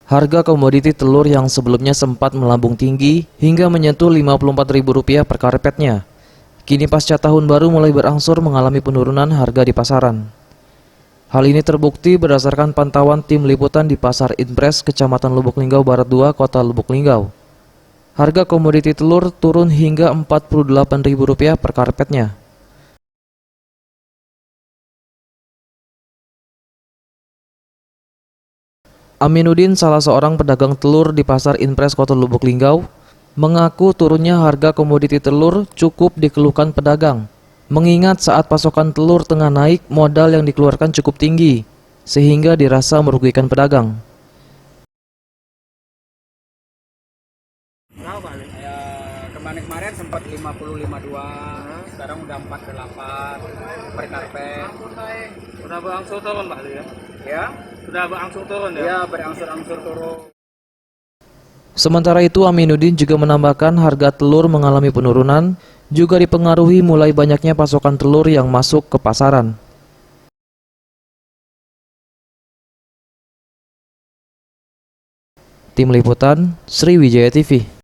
Harga komoditi telur yang sebelumnya sempat melambung tinggi hingga menyentuh Rp54.000 per karpetnya, kini pasca tahun baru mulai berangsur mengalami penurunan harga di pasaran. Hal ini terbukti berdasarkan pantauan tim liputan di Pasar Inpres, Kecamatan Lubuk Linggau Barat 2, Kota Lubuk Linggau. Harga komoditi telur turun hingga Rp48.000 per karpetnya. Aminuddin, salah seorang pedagang telur di Pasar Inpres Kota Lubuk Linggau, mengaku turunnya harga komoditi telur cukup dikeluhkan pedagang. Mengingat saat pasokan telur tengah naik, modal yang dikeluarkan cukup tinggi, sehingga dirasa merugikan pedagang. Kemarin sempat 50-52, sekarang udah 48 per karpet. Udah berangsur turun Pak ya? Ya, Sudah berangsur turun ya? ya berangsur-angsur turun. Sementara itu, Aminuddin juga menambahkan harga telur mengalami penurunan, juga dipengaruhi mulai banyaknya pasokan telur yang masuk ke pasaran. Tim Liputan, Sriwijaya TV.